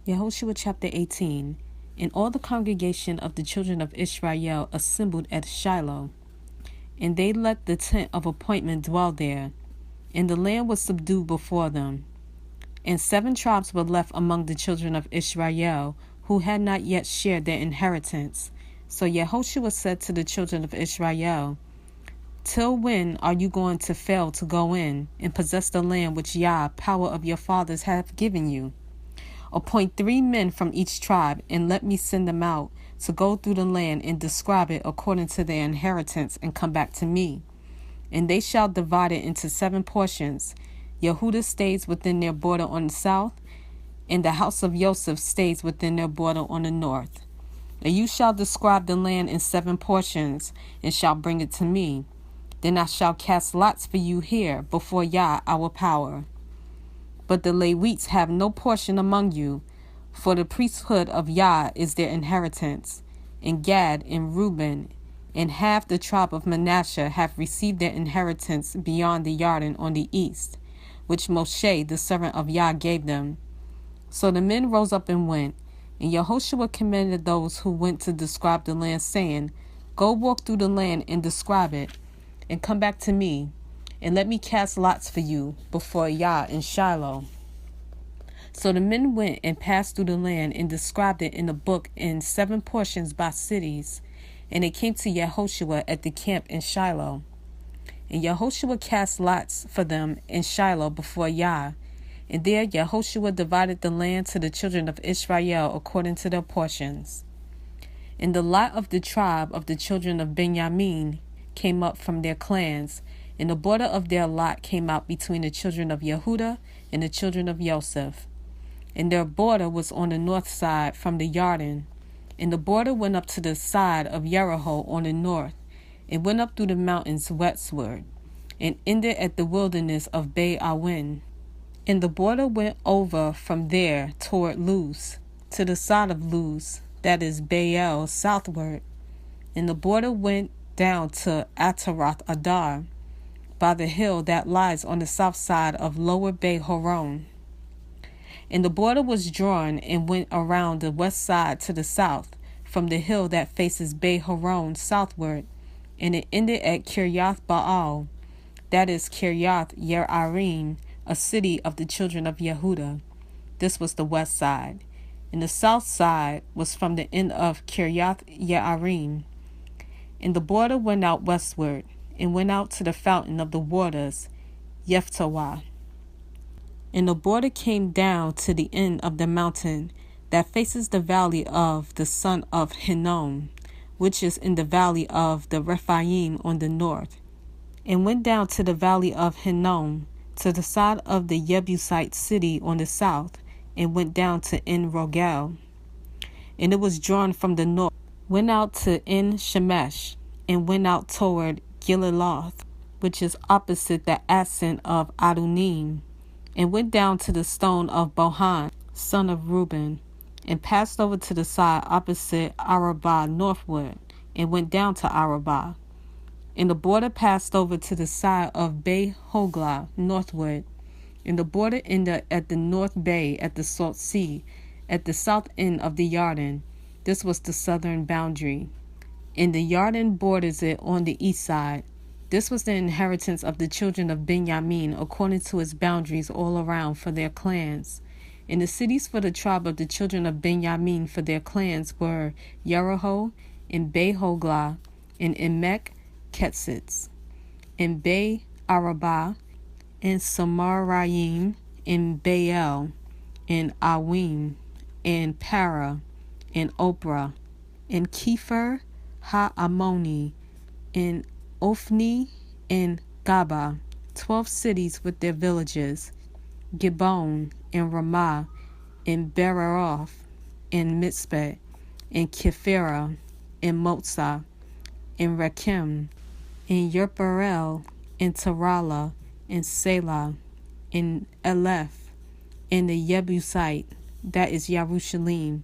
Yahushua chapter 18. And all the congregation of the children of Israel assembled at Shiloh, and they let the tent of appointment dwell there, and the land was subdued before them. And 7 tribes were left among the children of Israel, who had not yet shared their inheritance. So Yahushua said to the children of Israel, Till when are you going to fail to go in and possess the land which Yah, power of your fathers, hath given you? Appoint 3 men from each tribe, and let me send them out to go through the land and describe it according to their inheritance, and come back to me. And they shall divide it into 7 portions. Yehuda stays within their border on the south, and the house of Joseph stays within their border on the north. And you shall describe the land in 7 portions, and shall bring it to me. Then I shall cast lots for you here before Yah our power. But the Levites have no portion among you, for the priesthood of Yah is their inheritance. And Gad and Reuben and half the tribe of Manasseh have received their inheritance beyond the Jordan on the east, which Moshe the servant of Yah gave them. So the men rose up and went, and Yahushua commanded those who went to describe the land, saying, Go walk through the land and describe it, and come back to me, and let me cast lots for you before Yah in Shiloh. So the men went and passed through the land and described it in a book in 7 portions by cities. And it came to Yahushua at the camp in Shiloh. And Yahushua cast lots for them in Shiloh before Yah. And there Yahushua divided the land to the children of Israel according to their portions. And the lot of the tribe of the children of Benjamin came up from their clans, and the border of their lot came out between the children of Yehuda and the children of Joseph. And their border was on the north side from the Jordan. And the border went up to the side of Jericho on the north, and went up through the mountains westward, and ended at the wilderness of Be-Awen. And the border went over from there toward Luz, to the side of Luz, that is Baal, southward. And the border went down to Ataroth Adar, by the hill that lies on the south side of Lower Bay Horon. And the border was drawn and went around the west side to the south, from the hill that faces Bay Horon southward, and it ended at Kiryath Baal, that is Kiryath Yearim, a city of the children of Yehuda. This was the west side. And the south side was from the end of Kiryath Yearim. And the border went out westward, and went out to the fountain of the waters, Yeftawah. And the border came down to the end of the mountain that faces the valley of the son of Hinnom, which is in the valley of the Rephaim on the north, and went down to the valley of Hinnom, to the side of the Jebusite city on the south, and went down to En Rogel. And it was drawn from the north, went out to En Shemesh, and went out toward Gililoth, which is opposite the ascent of Adunim, and went down to the stone of Bohan, son of Reuben, and passed over to the side opposite Arabah northward, and went down to Arabah. And the border passed over to the side of Bay Hogla northward, and the border ended at the north bay at the Salt Sea, at the south end of the Jordan. This was the southern boundary. And the Jordan borders it on the east side. This was the inheritance of the children of Benjamin according to its boundaries all around for their clans. And the cities for the tribe of the children of Benjamin for their clans were Jericho, and Be-Hogla, and Emek Ketzitz, and Be-Arabah, and Samarayim, and Baal, and Awim, and Para, and Oprah, and Kepher Ha-Ammoni, and Ophni, and Gaba, 12 cities with their villages, Gibbon, and Ramah, and Bereroth, and Mitzpeh, and Kephira, and Motzah, and Rakim, and Yerparel, and Tarala, and Selah, and Eleph, and the Jebusite, that is Yerushalayim,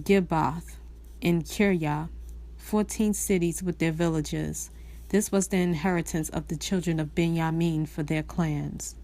Gibbath, and Kiryah, 14 cities with their villages. This was the inheritance of the children of Benjamin for their clans.